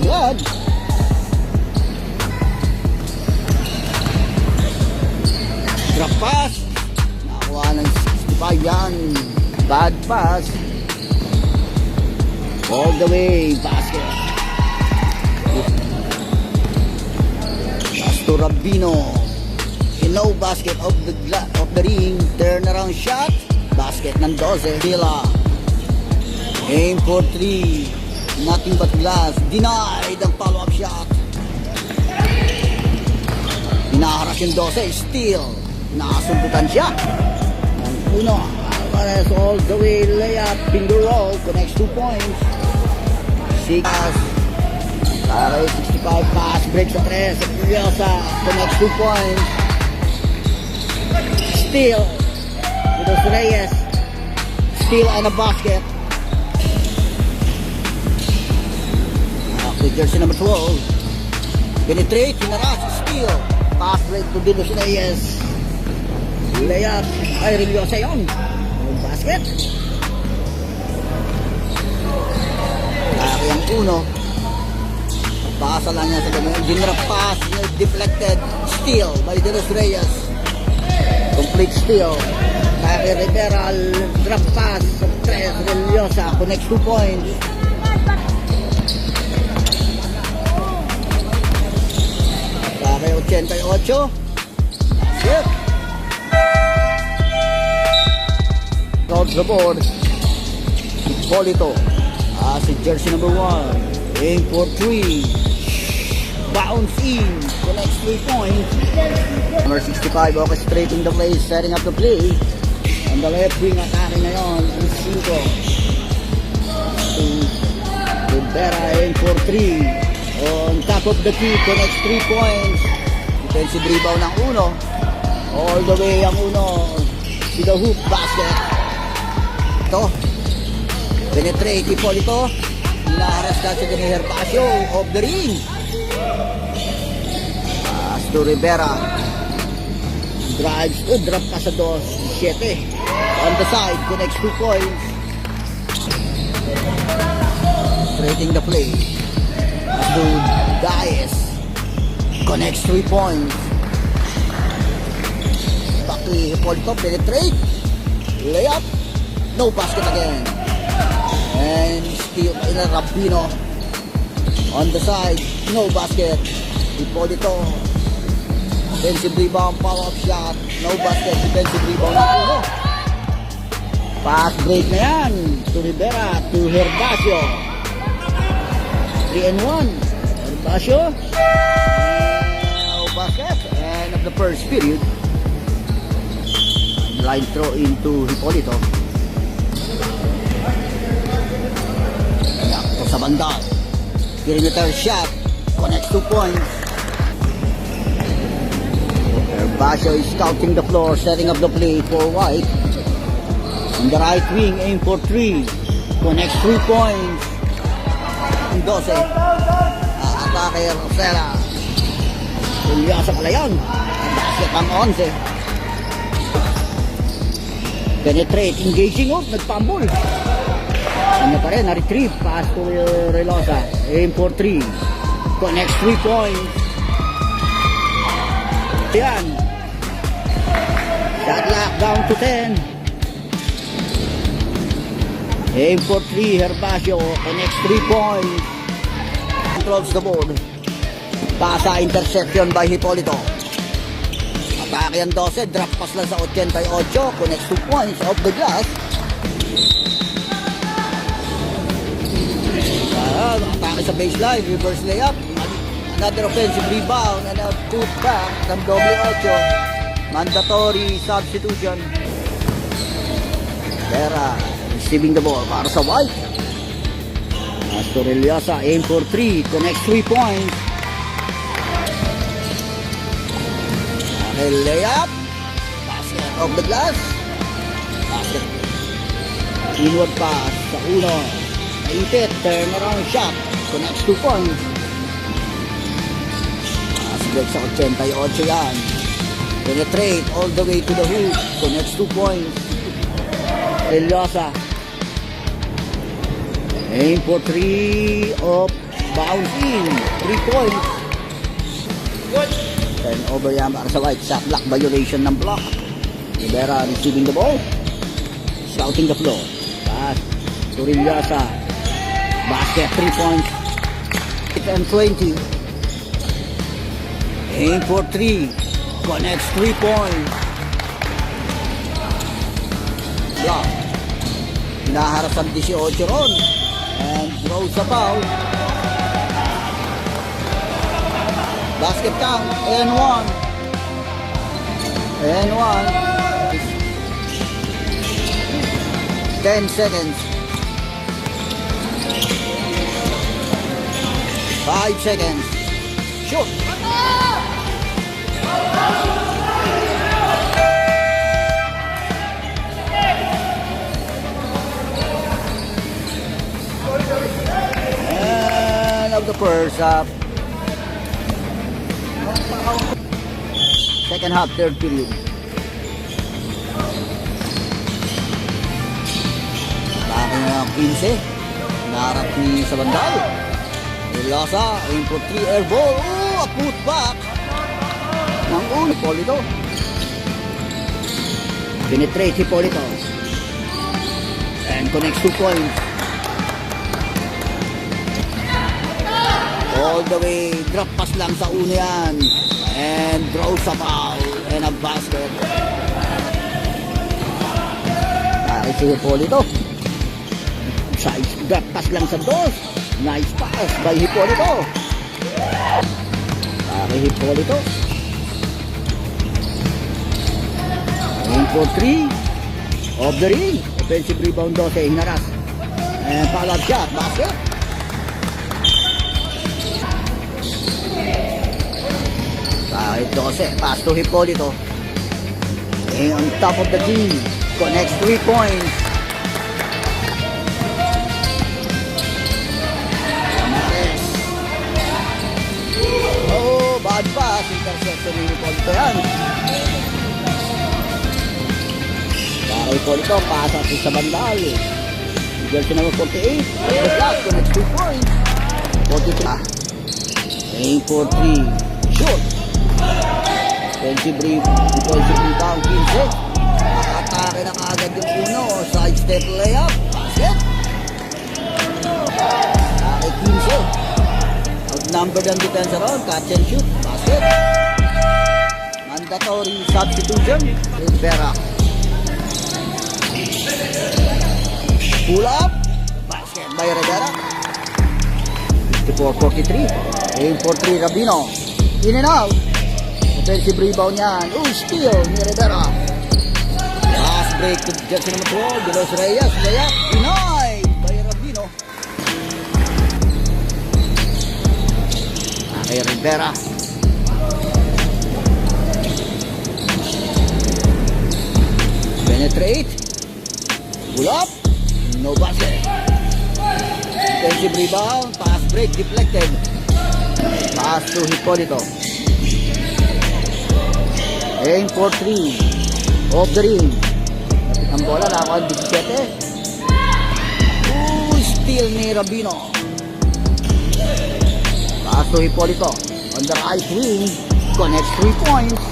Good. Drop pass. Nakuha ng 65 yan. Bad pass. All the way. Basket. Pass to Rabino. No basket of the ring. Turn around shot. Basket ng 12. Villa. Aim for 3. Nothing but glass. Denied ang follow-up shot. Hinaharas yung 12. Steal. Nakasundutan siya. Ang uno. Alvarez all the way. Layup. Finger roll. Connects 2 points. 6. Taray 65. Pass. Break sa 3. Seryosa. Connects 2 points. Steal. With Reyes. Steal and a basket. With jersey number 12. Penetrate, hinaras, steal. Pass break to Dilos Reyes. Layup. Ay, Reliosa yun. Basket. Laki ang uno. Pasa lang niya sa ganun. General pass, deflected. Steal by Dilos Reyes. Complete steal. Kaya Rivera, drop pass. 3, Reliosa. Connects 2 points. Kaya 88. Shit. Out the board. Polito. Si jersey number 1. Aim for 3. Bounce in. Connects 3 points. Number 65 orchestrating the play. Setting up the play. On the left wing atake ngayon. Ang 5. Rivera aim for 3. On top of the key, connects 3 points. Defensive rebound ng uno. All the way ang uno. To the hoop, basket. Ito. Penetrate, Hipolito. Hinaharas ka sa ni Herbacio. Off the ring. Pass to Rivera. Drives. Drop pa sa 7. On the side, connects 2 points. Straightening the play. Dude, Dias connects 3 points. Back to Hipolito, penetrate. Layup. No basket again. And still in a Rabino. On the side, no basket. Hipolito. Defensive rebound, follow-up shot. No basket, defensive rebound. Pass break na yan. To Rivera, to Herbacio. 3 and 1. Herbacio. Basket. And of the first period. Line throw into Hipolito. Ito sa banda. Perimeter shot. Connects 2 points. Herbacio is scouting the floor. Setting up the play for White. On the right wing. Aim for 3. Connects 3 points. 12. Atake Rosella. Ulyasa pala yan. Basket ang 11. Penetrate. Engaging out. Nagpambol. Ano pa rin. Na-retrieve. Pass to Relosa. Aim for 3. Connects 3 points. Yan. Shot lock down to 10. Aim for 3, Herbacio connects 3 points. Controls the board. Pasa interception by Hipolito. Atake ang 12, drop pass lang sa 88, connects 2 points off the glass. Atake sa baseline, reverse layup. Another offensive rebound and a put back ng doble 8. Mandatory substitution. Vera receiving the ball para sa White. Astoreliosa aim for 3, connects 3 points. Layup. Basket off the glass. Basket. Inward pass sa uno. Naipit, turn around shot. Connects 2 points. Break sa 88 yan. Penetrate all the way to the hoop. Connects 2 points. Reliosa. Aim for 3 of bounce in, 3 points. Turnover yan para sa White. Shot block violation ng block. Rivera receiving the ball. Scouting the floor. Pass to Rivera. Basket, 3 points. 10-20. Aim for 3. Connects 3 points. Block. Hinaharap ang 18 ron. And throws the foul. Basket count. And 1. And 1. 10 seconds. 5 seconds. Shoot. And of the first half. Second half, third period. Bakit na 15. Naharap ni sa bandal. Ilasa, aim for 3 air ball. A put back. Ng ulo, Hipolito. Penetrate Hipolito. And connects 2 points. All the way, drop pass lang sa uno yan. And draws a foul. And a basket. Ay, si Hipolito. Size, drop pass lang sa dos. Nice pass by Hipolito. Para Hipolito. Aim for 3. Off the ring. Offensive rebound 12. Hinaras. And follow-up shot. Basket. Kahit 12. Pass to Hipolito. And on top of the team. Connects 3 points. Bad pass, interception ni Hipolito yan. Para Hipolito, pasa sa bandal. Jersey number 48. The block, connects 2 points. 43. Aim for 3. Shoot. Defensive rebound, 15. Nakatake na kaagad yung uno. Side step layup. Basket. Atake 15. Outnumbered ang defense around. Catch and shoot. Basket. Mandatory substitution. Rivera. Pull up. Basket by Rivera. 54-43. Aim for 3 Rabino. In and out. Offensive rebound yan. Steal ni Rivera. Pass break to jersey number 12. Delos Reyes. Layup. Denied by Rabino. Kay Rivera. Penetrate. Pull up. No basket. Defensive rebound. Pass break. Deflected. Pass to Hipolito. Aim for 3. Off the ring. Ang bola na ako 17. Steal ni Rabino. Pass to Hipolito. On the right wing. Connects 3 points.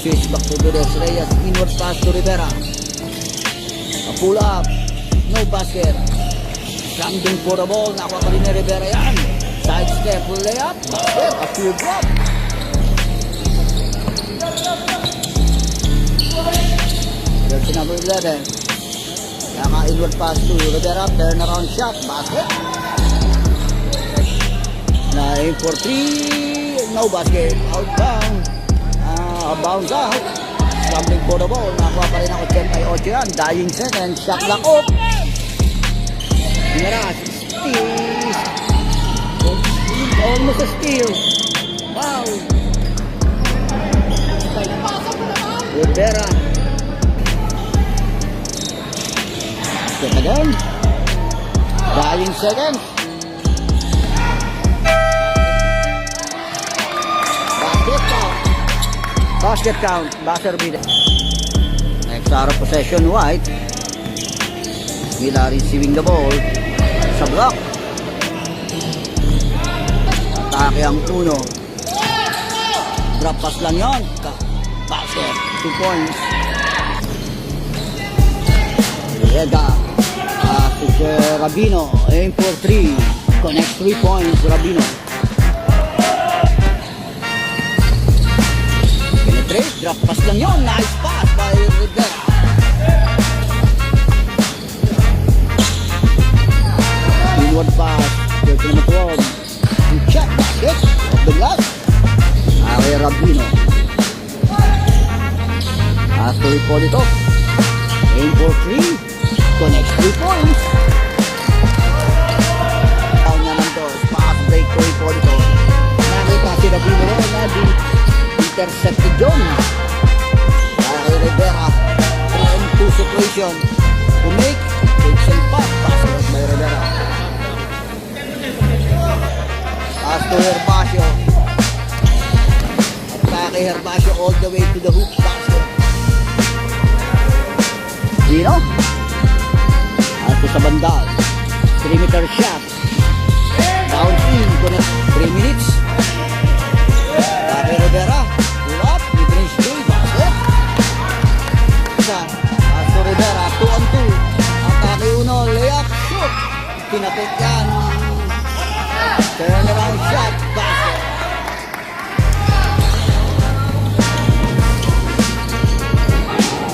Switch back to Delos Reyes. Inward pass to Rivera. A pull up. No basket. Standing for the ball. Nakuha pa rin ni Rivera yan. Side step. Layup. Basket. A field drop. Jersey number 11. Inward pass to Rivera. Turnaround shot. Basket. Aim for 3. No basket. Outbound. Bounce out. Scrambling for the ball. Nakuha pa rin ang 88 yan. Dying second. Shot lock up. Hinaras. Steal. Almost a steal. Wow. Rivera. Set again. Dying second. Basket count, buzzer beater. Next out of possession, White. Mila receiving the ball. Sa block. atake ang uno. Drop pass lang yun. Basket. 2 points. Rega. Si Rabino. Aim for 3. Connect 3 points. Rabino. Penetrate. Drop pass lang yun. Nice pass by Rega. Inward pass. Check number 12. Check basket. Off the glass. Ari Rabino. After we pull it off. Aim for 3. Connect 3 points. Down naman to. Pass break to pull it off. Nakita si Rabino ron na intercepted yun. Ari Rivera. 3-2 situation. To make. Takes and pass. Basket by Rivera. Pass to Herbacio. Atake Herbacio all the way to the hoop basket. Dino. Ato sa bandal. Perimeter shot. Down in. Connect 3 minutes. Atake Rivera. Pull up. Mid-range 2. Basket. Isa. Ato Rivera. 2-on-2. Atake uno. Layup. Shoot. Pinapit yan. Turn around shot. Basket.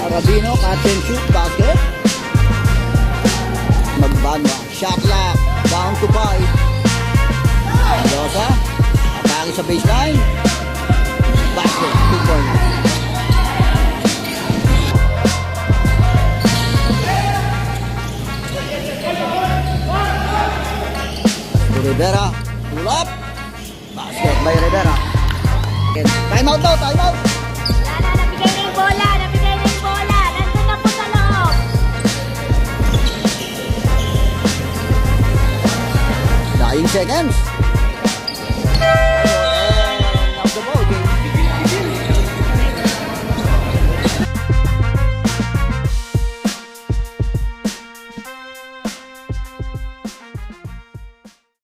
Rabino, catch and shoot, basket. Magbano. Shot lock. Down to 5. Mendoza. Atake sa baseline. Basket. 2 points. Rivera. Pull up. Basket by Rivera. Time out daw. Time out. Nabigay na yung bola. Nabigay na yung bola. Nandun na po sa loob. Dying seconds.